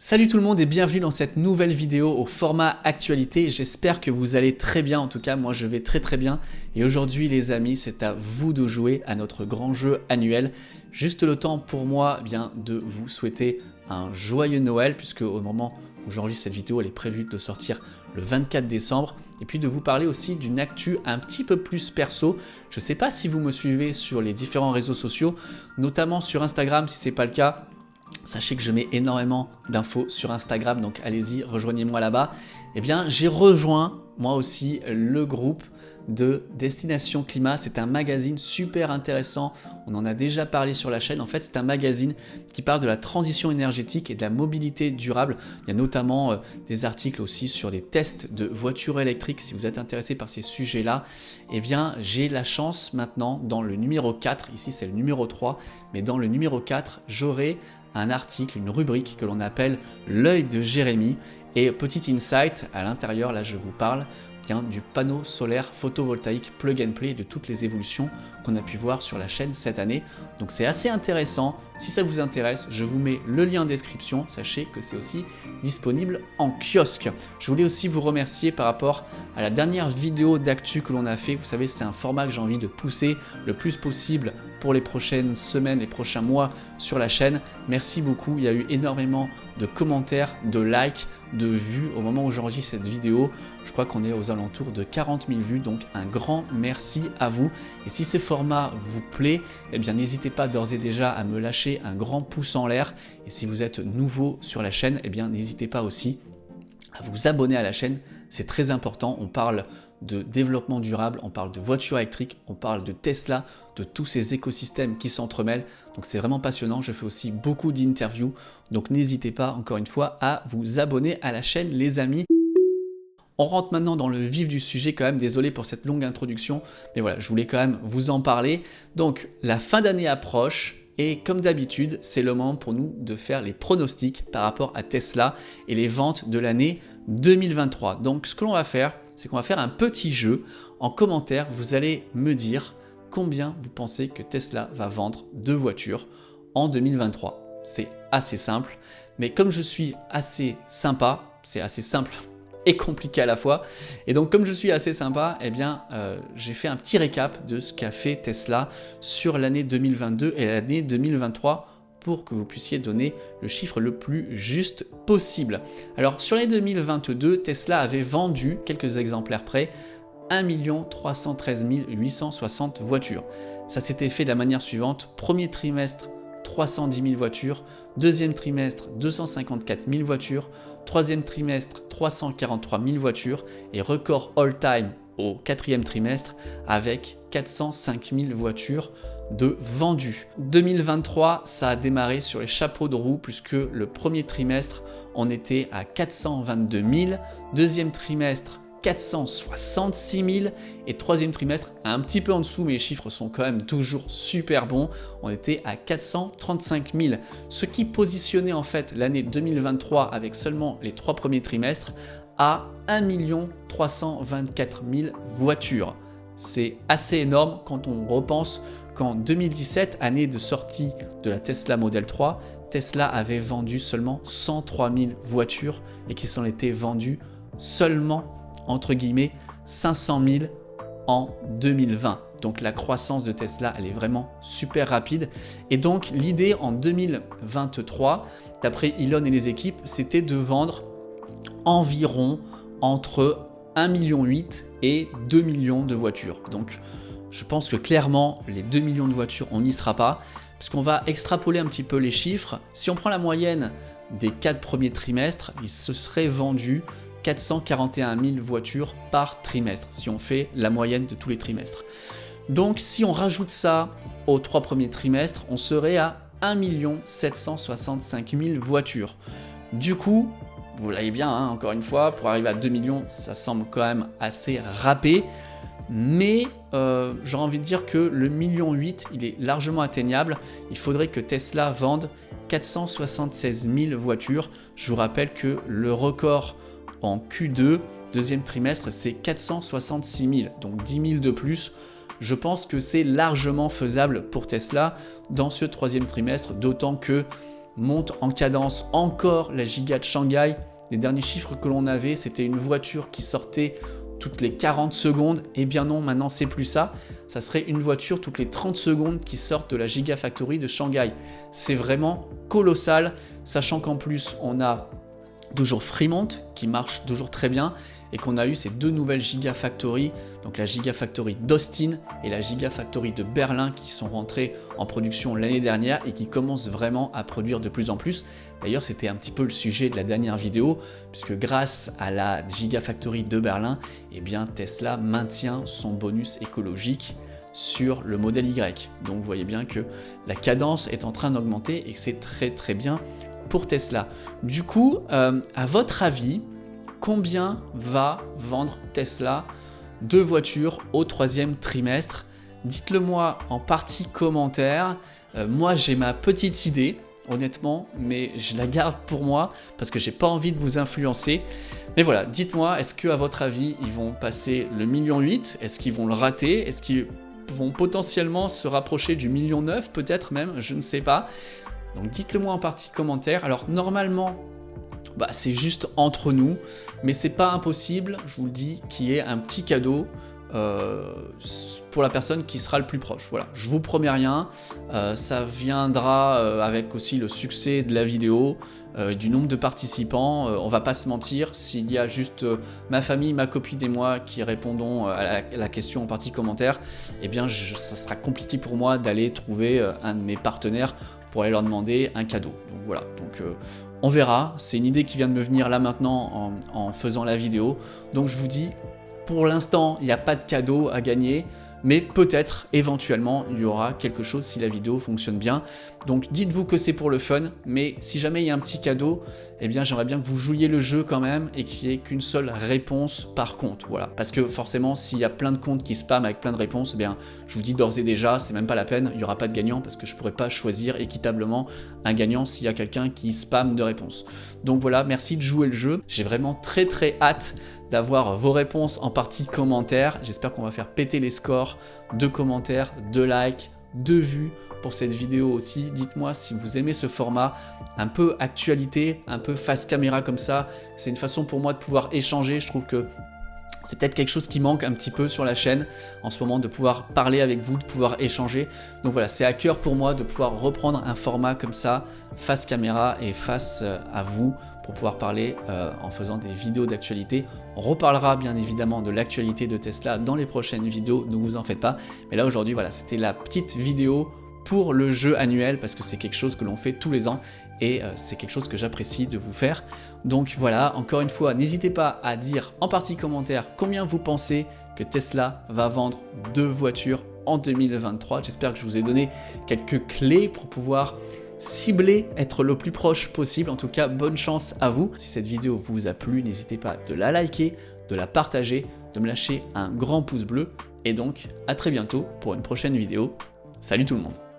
Salut tout le monde et bienvenue dans cette nouvelle vidéo au format actualité. J'espère que vous allez très bien, en tout cas moi je vais très bien. Et aujourd'hui les amis, c'est à vous de jouer à notre grand jeu annuel. Juste le temps pour moi de vous souhaiter un joyeux Noël, puisque au moment où j'enregistre cette vidéo, elle est prévue de sortir le 24 décembre. Et puis de vous parler aussi d'une actu un petit peu plus perso. Je ne sais pas si vous me suivez sur les différents réseaux sociaux, notamment sur Instagram si ce n'est pas le cas. Sachez que je mets énormément d'infos sur Instagram, donc allez-y, rejoignez-moi là-bas. Eh bien, j'ai rejoint moi aussi le groupe de Destination Climat. C'est un magazine super intéressant, on en a déjà parlé sur la chaîne. En fait, c'est un magazine qui parle de la transition énergétique et de la mobilité durable. Il y a notamment des articles aussi sur des tests de voitures électriques. Si vous êtes intéressé par ces sujets-là, eh bien, j'ai la chance maintenant, dans le numéro 4, ici c'est le numéro 3, mais dans le numéro 4, j'aurai un article, une rubrique que l'on appelle l'œil de Jérémy. Et petit insight, à l'intérieur, là je vous parle du panneau solaire photovoltaïque plug and play, de toutes les évolutions qu'on a pu voir sur la chaîne cette année. Donc c'est assez intéressant. Si ça vous intéresse, je vous mets le lien en description. Sachez que c'est aussi disponible en kiosque. Je voulais aussi vous remercier par rapport à la dernière vidéo d'actu que l'on a fait. Vous savez, c'est un format que j'ai envie de pousser le plus possible pour les prochaines semaines, les prochains mois sur la chaîne. Merci beaucoup. Il y a eu énormément de commentaires, de likes, de vues au moment où j'enregistre cette vidéo. Je crois qu'on est aux alentours de 40 000 vues, donc un grand merci à vous. Et si ce format vous plaît, eh bien n'hésitez pas d'ores et déjà à me lâcher un grand pouce en l'air. Et si vous êtes nouveau sur la chaîne, eh bien n'hésitez pas aussi à vous abonner à la chaîne. C'est très important. On parle de développement durable, on parle de voitures électriques, on parle de Tesla, de tous ces écosystèmes qui s'entremêlent. Donc c'est vraiment passionnant. Je fais aussi beaucoup d'interviews. Donc n'hésitez pas encore une fois à vous abonner à la chaîne les amis. On rentre maintenant dans le vif du sujet quand même, désolé pour cette longue introduction, mais voilà, je voulais quand même vous en parler. Donc la fin d'année approche et comme d'habitude, c'est le moment pour nous de faire les pronostics par rapport à Tesla et les ventes de l'année 2023. Donc ce que l'on va faire, c'est qu'on va faire un petit jeu. En commentaire, vous allez me dire combien vous pensez que Tesla va vendre de voitures en 2023. C'est assez simple, mais comme je suis assez sympa, c'est assez simple et compliqué à la fois. Et donc comme je suis assez sympa, eh bien j'ai fait un petit récap de ce qu'a fait Tesla sur l'année 2022 et l'année 2023 pour que vous puissiez donner le chiffre le plus juste possible. Alors sur l'année 2022, Tesla avait vendu, quelques exemplaires près, 1 313 860 voitures. Ça s'était fait de la manière suivante: premier trimestre 310 000 voitures, deuxième trimestre 254 000 voitures, troisième trimestre 343 000 voitures et record all-time au quatrième trimestre avec 405 000 voitures de vendues. 2023, ça a démarré sur les chapeaux de roue puisque le premier trimestre, on était à 422 000, deuxième trimestre 466 000 et troisième trimestre un petit peu en dessous, mais les chiffres sont quand même toujours super bons, on était à 435 000, ce qui positionnait en fait l'année 2023 avec seulement les 3 premiers trimestres à 1 324 000 voitures. C'est assez énorme quand on repense qu'en 2017, année de sortie de la Tesla Model 3, Tesla avait vendu seulement 103 000 voitures et qui s'en étaient vendues seulement entre guillemets 500 000 en 2020. Donc la croissance de Tesla, elle est vraiment super rapide. Et donc l'idée en 2023, d'après Elon et les équipes, c'était de vendre environ entre 1,8 million et 2 millions de voitures. Donc je pense que clairement les 2 millions de voitures, on n'y sera pas, puisqu'on va extrapoler un petit peu les chiffres. Si on prend la moyenne des 4 premiers trimestres, il se serait vendu 441 000 voitures par trimestre, si on fait la moyenne de tous les trimestres. Donc si on rajoute ça aux 3 premiers trimestres, on serait à 1 765 000 voitures. Du coup, vous voyez bien, encore une fois, pour arriver à 2 millions, ça semble quand même assez râpé, mais j'ai envie de dire que le 1,8 million, il est largement atteignable. Il faudrait que Tesla vende 476 000 voitures. Je vous rappelle que le record en Q2, deuxième trimestre, c'est 466 000, donc 10 000 de plus. Je pense que c'est largement faisable pour Tesla dans ce troisième trimestre, d'autant que monte en cadence encore la Giga de Shanghai. Les derniers chiffres que l'on avait, c'était une voiture qui sortait toutes les 40 secondes. Eh bien non, maintenant c'est plus ça. Ça serait une voiture toutes les 30 secondes qui sort de la Gigafactory de Shanghai. C'est vraiment colossal, sachant qu'en plus on a toujours Fremont qui marche toujours très bien et qu'on a eu ces deux nouvelles Gigafactory, donc la Gigafactory d'Austin et la Gigafactory de Berlin qui sont rentrées en production l'année dernière et qui commencent vraiment à produire de plus en plus. D'ailleurs, c'était un petit peu le sujet de la dernière vidéo, puisque grâce à la Gigafactory de Berlin, eh bien, Tesla maintient son bonus écologique sur le modèle Y. Donc vous voyez bien que la cadence est en train d'augmenter et que c'est très très bien pour Tesla. Du coup, à votre avis, combien va vendre Tesla de voitures au troisième trimestre? Dites-le moi en partie commentaire. Moi, j'ai ma petite idée, honnêtement, mais je la garde pour moi parce que j'ai pas envie de vous influencer. Mais voilà, dites-moi, est-ce que à votre avis, ils vont passer le 1,8 million? Est-ce qu'ils vont le rater? Est-ce qu'ils vont potentiellement se rapprocher du 1,9 million peut-être même? Je ne sais pas. Donc dites-le moi en partie commentaire. Alors normalement, c'est juste entre nous, mais c'est pas impossible, je vous le dis, qu'il y ait un petit cadeau pour la personne qui sera le plus proche. Voilà, je vous promets rien, ça viendra avec aussi le succès de la vidéo, du nombre de participants. On va pas se mentir, s'il y a juste ma famille, ma copine et moi qui répondons à la question en partie commentaire, eh bien ça sera compliqué pour moi d'aller trouver un de mes partenaires pour aller leur demander un cadeau. Donc voilà, on verra, c'est une idée qui vient de me venir là maintenant en faisant la vidéo. Donc je vous dis, pour l'instant, il n'y a pas de cadeau à gagner, mais peut-être, éventuellement, il y aura quelque chose si la vidéo fonctionne bien. Donc dites-vous que c'est pour le fun, mais si jamais il y a un petit cadeau, eh bien j'aimerais bien que vous jouiez le jeu quand même et qu'il n'y ait qu'une seule réponse par compte. Voilà. Parce que forcément, s'il y a plein de comptes qui spamment avec plein de réponses, eh bien je vous dis d'ores et déjà, c'est même pas la peine, il n'y aura pas de gagnant parce que je ne pourrai pas choisir équitablement un gagnant s'il y a quelqu'un qui spamme de réponses. Donc voilà, merci de jouer le jeu. J'ai vraiment très très hâte d'avoir vos réponses en partie commentaire. J'espère qu'on va faire péter les scores de commentaires, de likes, de vues pour cette vidéo aussi. Dites-moi si vous aimez ce format un peu actualité, un peu face caméra comme ça. C'est une façon pour moi de pouvoir échanger. Je trouve que c'est peut-être quelque chose qui manque un petit peu sur la chaîne en ce moment, de pouvoir parler avec vous, de pouvoir échanger. Donc voilà, c'est à cœur pour moi de pouvoir reprendre un format comme ça, face caméra et face à vous, pour pouvoir parler en faisant des vidéos d'actualité. On reparlera bien évidemment de l'actualité de Tesla dans les prochaines vidéos, ne vous en faites pas. Mais là aujourd'hui, voilà, c'était la petite vidéo pour le jeu annuel parce que c'est quelque chose que l'on fait tous les ans et c'est quelque chose que j'apprécie de vous faire. Donc voilà, encore une fois, n'hésitez pas à dire en partie commentaire combien vous pensez que Tesla va vendre de voitures en 2023. J'espère que je vous ai donné quelques clés pour pouvoir cibler, être le plus proche possible. En tout cas, bonne chance à vous. Si cette vidéo vous a plu, n'hésitez pas de la liker, de la partager, de me lâcher un grand pouce bleu. Et donc, à très bientôt pour une prochaine vidéo. Salut tout le monde!